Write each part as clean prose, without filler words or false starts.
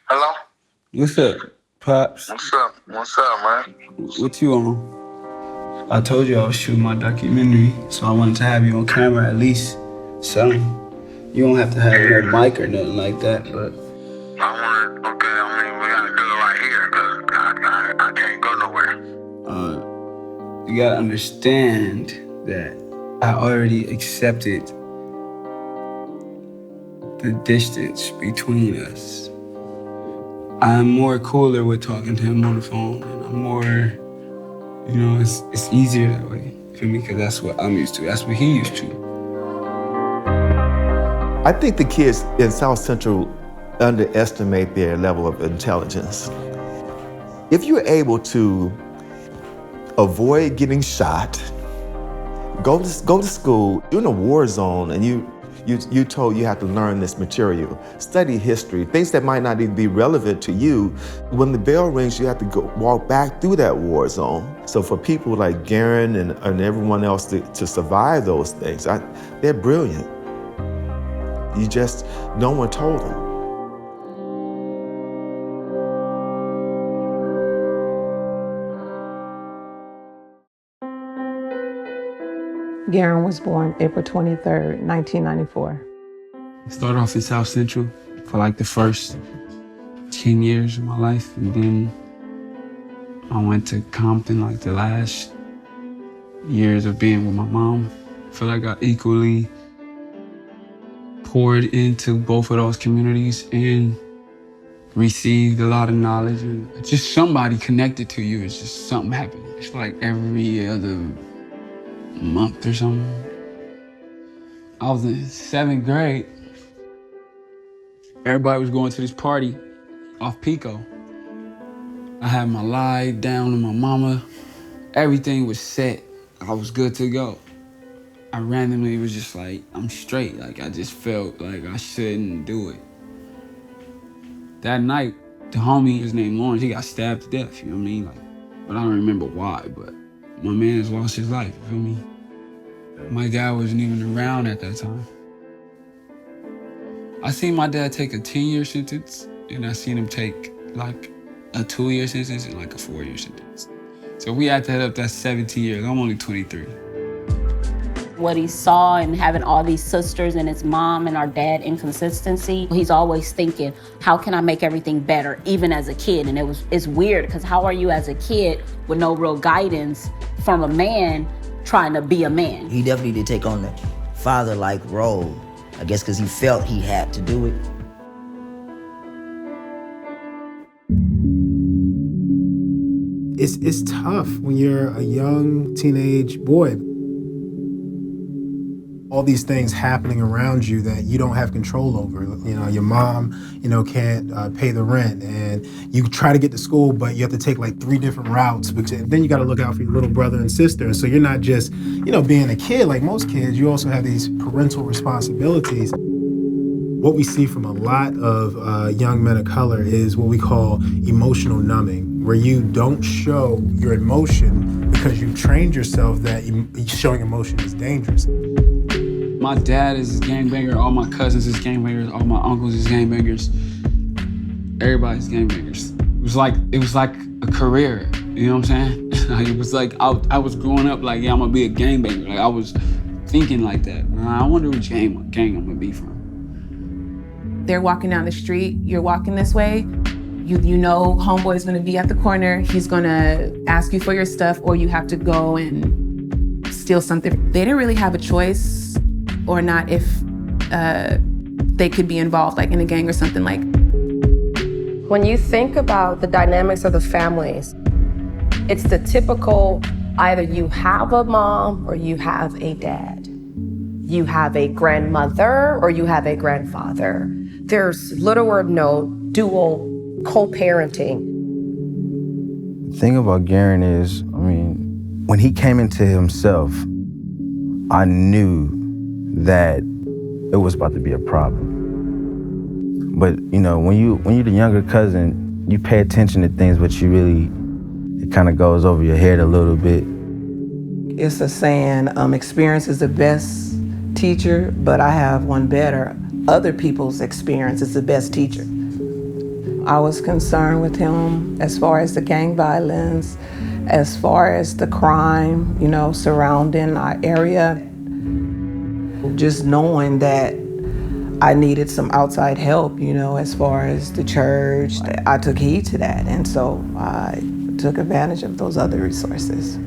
Hello? What's up, Pops? What's up? What's up, man? What you on? I told you I was shooting my documentary, so I wanted to have you on camera at least. So, you don't have to have no mic or nothing like that, but... Okay, I mean, we gotta do it right here, because I can't go nowhere. You gotta understand that I already accepted the distance between us. I'm more cooler with talking to him on the phone, and I'm more, it's easier that way for me, because that's what I'm used to. That's what he used to. I think the kids in South Central underestimate their level of intelligence. If you're able to avoid getting shot, go to school, you're in a war zone, and you're told you have to learn this material, study history, things that might not even be relevant to you. When the bell rings, you have to go walk back through that war zone. So for people like Garren and everyone else to survive those things, they're brilliant. No one told them. Garren was born April 23rd, 1994. I started off in South Central for like the first 10 years of my life, and then I went to Compton like the last years of being with my mom. I feel like I equally poured into both of those communities and received a lot of knowledge, and just somebody connected to you. It's just something happening. It's like every other month or something. I was in 7th grade. Everybody was going to this party off Pico. I had my life down with my mama. Everything was set. I was good to go. I randomly was just like, I'm straight. Like, I just felt like I shouldn't do it. That night, the homie, his name Lawrence, he got stabbed to death, you know what I mean? But I don't remember why, but my man has lost his life, you feel me? My dad wasn't even around at that time. I seen my dad take a 10-year sentence, and I seen him take like a 2-year sentence and like a 4-year sentence. So we had to head up that 17 years. I'm only 23. What he saw and having all these sisters and his mom and our dad inconsistency, he's always thinking, how can I make everything better, even as a kid? And it's weird, because how are you as a kid with no real guidance from a man trying to be a man? He definitely did take on the father-like role, I guess because he felt he had to do it. It's tough when you're a young teenage boy. All these things happening around you that you don't have control over. Your mom, can't pay the rent, and you try to get to school, but you have to take like 3 different routes, because then you got to look out for your little brother and sister. And so you're not just, being a kid like most kids, you also have these parental responsibilities. What we see from a lot of young men of color is what we call emotional numbing, where you don't show your emotion because you've trained yourself that showing emotion is dangerous. My dad is a gangbanger, all my cousins is gangbangers, all my uncles is gangbangers. Everybody's gangbangers. It was like a career, you know what I'm saying? It was like, I was growing up like, yeah, I'm gonna be a gangbanger. Like, I was thinking like that. I wonder which gang I'm gonna be from. They're walking down the street, you're walking this way, you know homeboy's gonna be at the corner, he's gonna ask you for your stuff, or you have to go and steal something. They didn't really have a choice or not if they could be involved like in a gang or something like. When you think about the dynamics of the families, it's the typical, either you have a mom or you have a dad. You have a grandmother or you have a grandfather. There's little or no dual co-parenting. The thing about Garren is, when he came into himself, I knew that it was about to be a problem. But when you're the younger cousin, you pay attention to things, but it kind of goes over your head a little bit. It's a saying, experience is the best teacher, but I have one better. Other people's experience is the best teacher. I was concerned with him as far as the gang violence, as far as the crime, surrounding our area. Just knowing that I needed some outside help, as far as the church. I took heed to that, and so I took advantage of those other resources.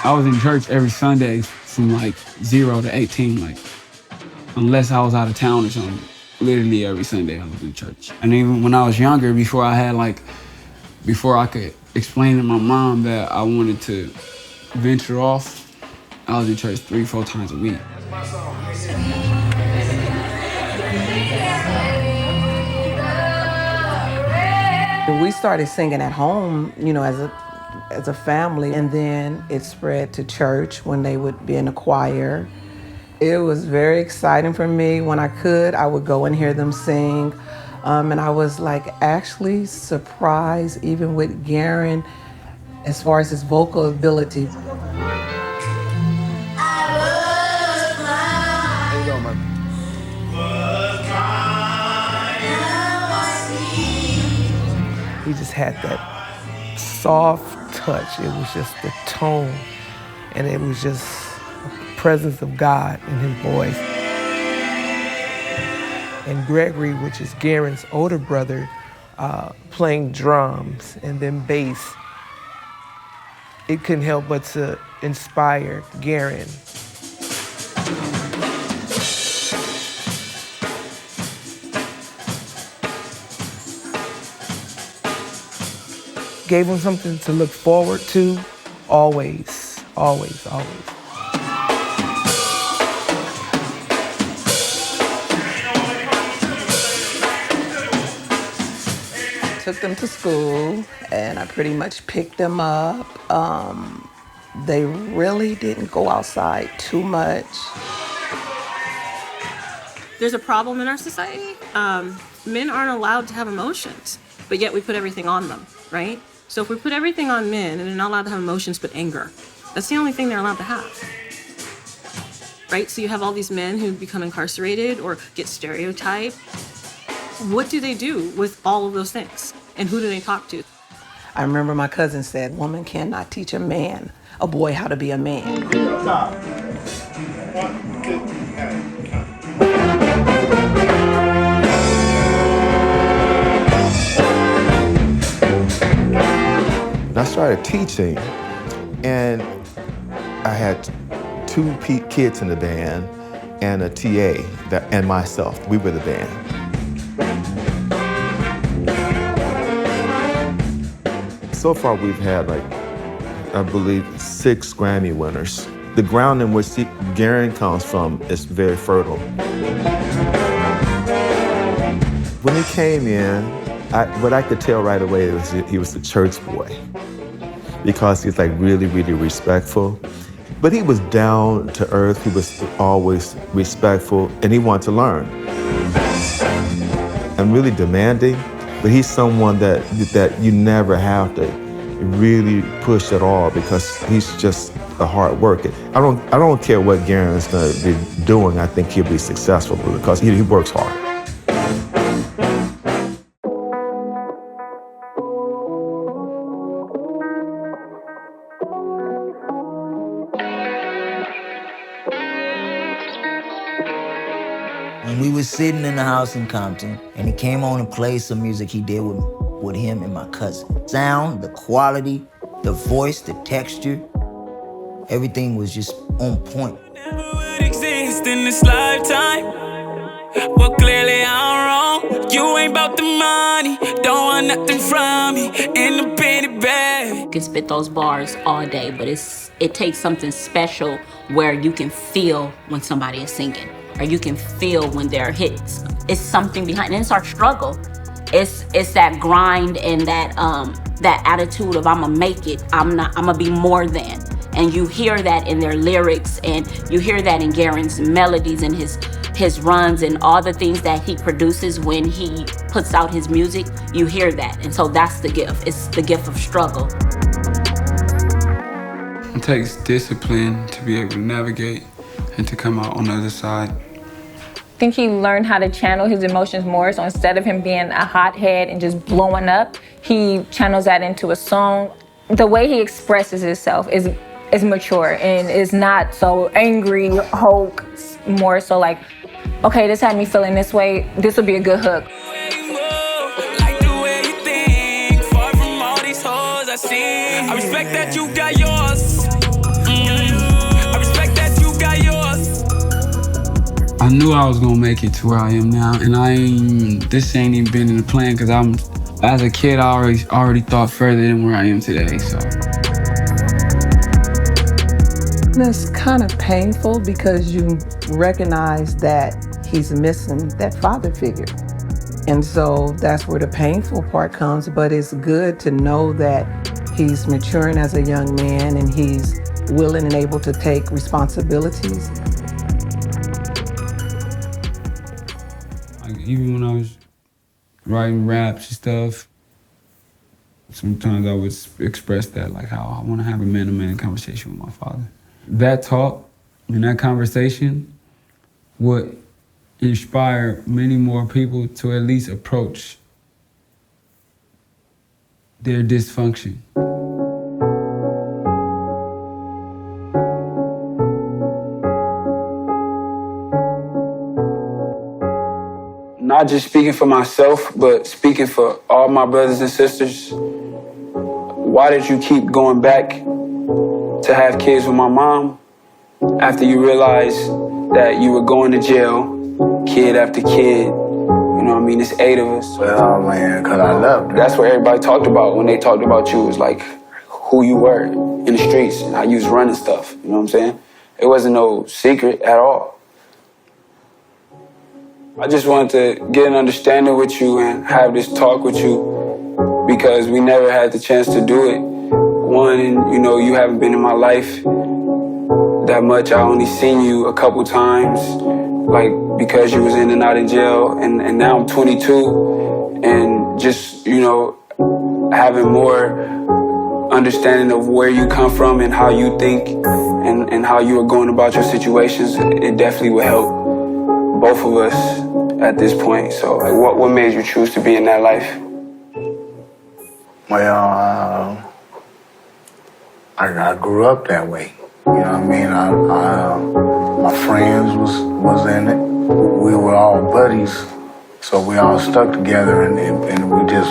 I was in church every Sunday from like 0 to 18, unless I was out of town or something. Literally every Sunday I was in church. And even when I was younger, before I could explain to my mom that I wanted to venture off, I was in church 3-4 times a week. We started singing at home, as a family, and then it spread to church when they would be in a choir. It was very exciting for me. When I would go and hear them sing. And I was actually surprised, even with Garren, as far as his vocal ability. He just had that soft touch. It was just the tone, and it was just the presence of God in his voice. And Gregory, which is Garren's older brother, playing drums and then bass, it couldn't help but to inspire Garren. Gave him something to look forward to, always, always, always. Took them to school, and I pretty much picked them up. They really didn't go outside too much. There's a problem in our society. Men aren't allowed to have emotions, but yet we put everything on them, right? So if we put everything on men and they're not allowed to have emotions but anger, that's the only thing they're allowed to have. Right? So you have all these men who become incarcerated or get stereotyped. What do they do with all of those things? And who do they talk to? I remember my cousin said, woman cannot teach a boy how to be a man. I started teaching, and I had 2 kids in the band and a TA and myself. We were the band. So far, we've had I believe 6 Grammy winners. The ground in which Garren comes from is very fertile. When he came in, what I could tell right away was he was a church boy, because he's really, really respectful. But he was down to earth. He was always respectful, and he wanted to learn. And really demanding, but he's someone that you never have to really push at all, because he's just a hard worker. I don't care what Garren's gonna be doing. I think he'll be successful because he works hard. When we were sitting in the house in Compton, and he came on and played some music he did with him and my cousin. Sound, the quality, the voice, the texture, everything was just on point. Never would exist in this lifetime. Well, clearly I'm wrong. You ain't about the money, don't want nothing from me. Independent bag. You can spit those bars all day, but it takes something special where you can feel when somebody is singing, or you can feel when there are hits. It's something behind, and it's our struggle. It's that grind and that attitude of I'ma make it. I'ma be more than. And you hear that in their lyrics, and you hear that in Garren's melodies and his runs and all the things that he produces when he puts out his music. You hear that. And so that's the gift. It's the gift of struggle. It takes discipline to be able to navigate and to come out on the other side. I think he learned how to channel his emotions more. So instead of him being a hothead and just blowing up, he channels that into a song. The way he expresses himself is mature and is not so angry, Hulk, more so like, okay, this had me feeling this way. This would be a good hook. I respect that you got yours. I respect that you got yours. I knew I was gonna make it to where I am now, and this ain't even been in the plan, because as a kid, I already thought further than where I am today, so. It's kind of painful because you recognize that he's missing that father figure. And so that's where the painful part comes, but it's good to know that he's maturing as a young man and he's willing and able to take responsibilities. Like, even when I was writing raps and stuff, sometimes I would express that, like how I want to have a man-to-man conversation with my father. That talk and that conversation would inspire many more people to at least approach their dysfunction. Not just speaking for myself, but speaking for all my brothers and sisters. Why did you keep going back to have kids with my mom after you realized that you were going to jail, kid after kid? You know what I mean? It's 8 of us. Well, man, because I loved her. That's what everybody talked about when they talked about you, was like who you were in the streets and how you was running stuff. You know what I'm saying? It wasn't no secret at all. I just wanted to get an understanding with you and have this talk with you, because we never had the chance to do it. One, and you haven't been in my life that much. I only seen you a couple times, like because you was in and out of jail, and now I'm 22, and just, having more understanding of where you come from and how you think and how you are going about your situations, it definitely would help both of us at this point. So, like, what made you choose to be in that life? Well, I grew up that way. You know what I mean? My friends was in it. We were all buddies, so we all stuck together, and we just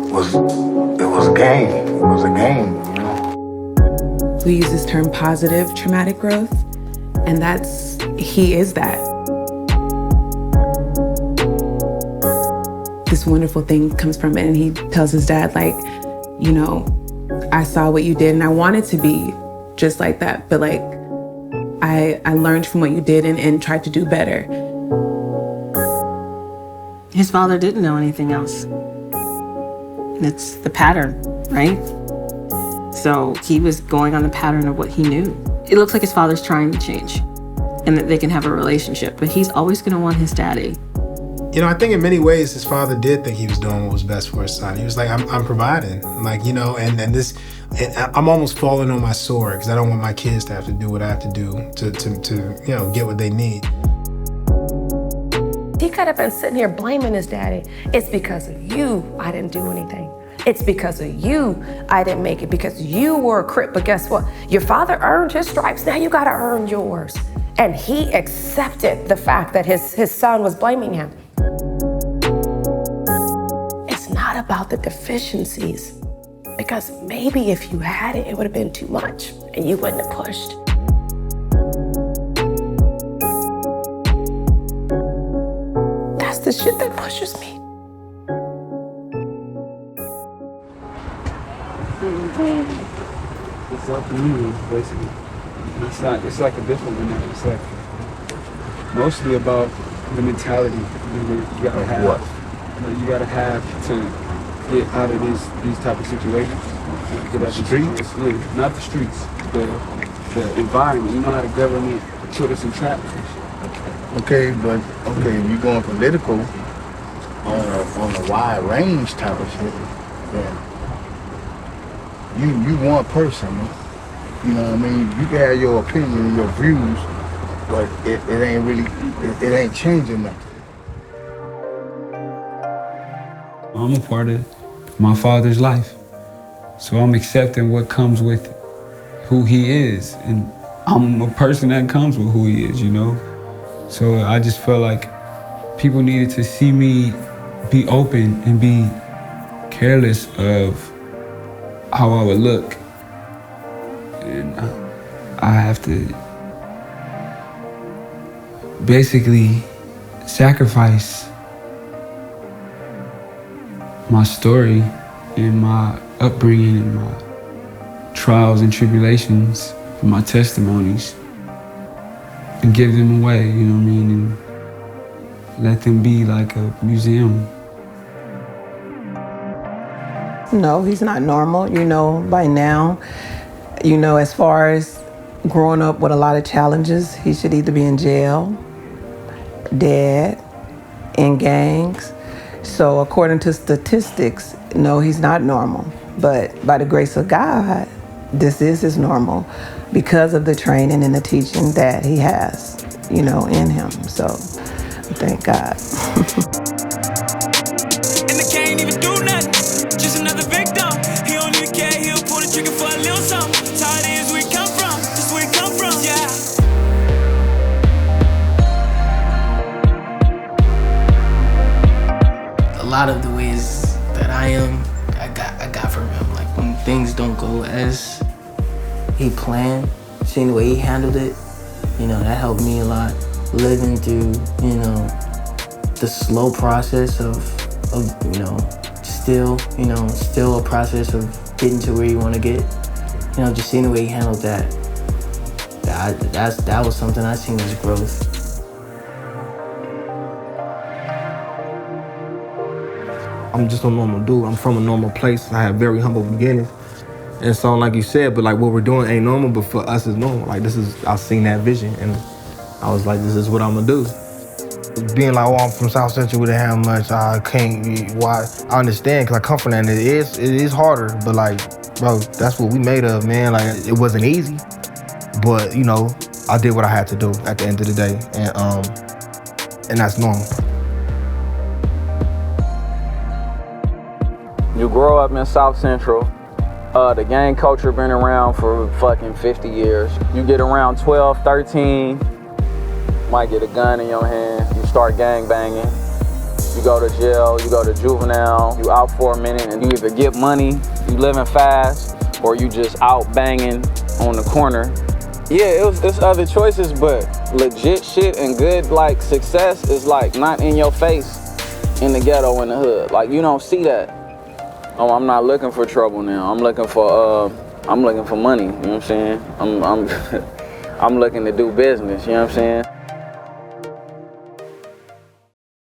it was a game. It was a game, We use this term positive traumatic growth, and he is that. This wonderful thing comes from it, and he tells his dad, like, I saw what you did and I wanted to be just like that, but like I learned from what you did and tried to do better. His father didn't know anything else. And it's the pattern, right? So he was going on the pattern of what he knew. It looks like his father's trying to change and that they can have a relationship, but he's always gonna want his daddy. I think in many ways his father did think he was doing what was best for his son. He was like, I'm providing, and I'm almost falling on my sword because I don't want my kids to have to do what I have to do to get what they need. He could have been sitting here blaming his daddy. It's because of you I didn't do anything. It's because of you I didn't make it, because you were a Crip. But guess what? Your father earned his stripes. Now you gotta earn yours. And he accepted the fact that his son was blaming him. It's not about the deficiencies, because maybe if you had it, it would have been too much and you wouldn't have pushed. That's the shit that pushes me. It's up to you, basically. It's like a different one. It's like mostly about the mentality you gotta have. What? You gotta have to get out of these type of situations. The streets? Not the streets. The environment. You know how the government put us in traps. Okay, but if you're going political on a wide range type of shit, then you one person, man. You know what I mean? You can have your opinion and your views, but it ain't really, it ain't changing nothing. I'm a part of my father's life. So I'm accepting what comes with who he is. And I'm a person that comes with who he is, you know? So I just felt like people needed to see me be open and be careless of how I would look. And I have to basically sacrifice my story and my upbringing and my trials and tribulations and my testimonies and give them away, you know what I mean, and let them be like a museum. No, he's not normal. You know, by now, you know, as far as growing up with a lot of challenges, he should either be in jail, dead, in gangs. So according to statistics, no, he's not normal. But by the grace of God, this is his normal because of the training and the teaching that he has, you know, in him. So thank God. And they can't even do nothing. Just another victim. He don't even care. He'll pull the trigger for a little something. That's how it is. We come from. That's where we come from. Yeah. A lot of the ways that I am, I got from him. Like when things don't go as he planned, seeing the way he handled it, you know, that helped me a lot. Living through, you know, the slow process of you know, still a process of getting to where you want to get. You know, just seeing the way he handled that. That was something I seen as growth. I'm just a normal dude. I'm from a normal place. I have very humble beginnings. And so, like you said, but like what we're doing ain't normal, but for us it's normal. Like I've seen that vision and I was like, this is what I'm gonna do. Being like, oh, I'm from South Central, we didn't have much, I can't, why? I understand, cause I come from that and it is harder, but like, bro, that's what we made of, man. Like, it wasn't easy, but you know, I did what I had to do at the end of the day, and that's normal. You grow up in South Central, the gang culture been around for fucking 50 years. You get around 12, 13, might get a gun in your hand, you start gang banging, you go to jail, you go to juvenile, you out for a minute and you either get money, you living fast, or you just out banging on the corner. Yeah, it's other choices, but legit shit and good like success is like not in your face in the ghetto, in the hood. Like you don't see that. Oh, I'm not looking for trouble now. I'm looking for money, you know what I'm saying? I'm looking to do business, you know what I'm saying?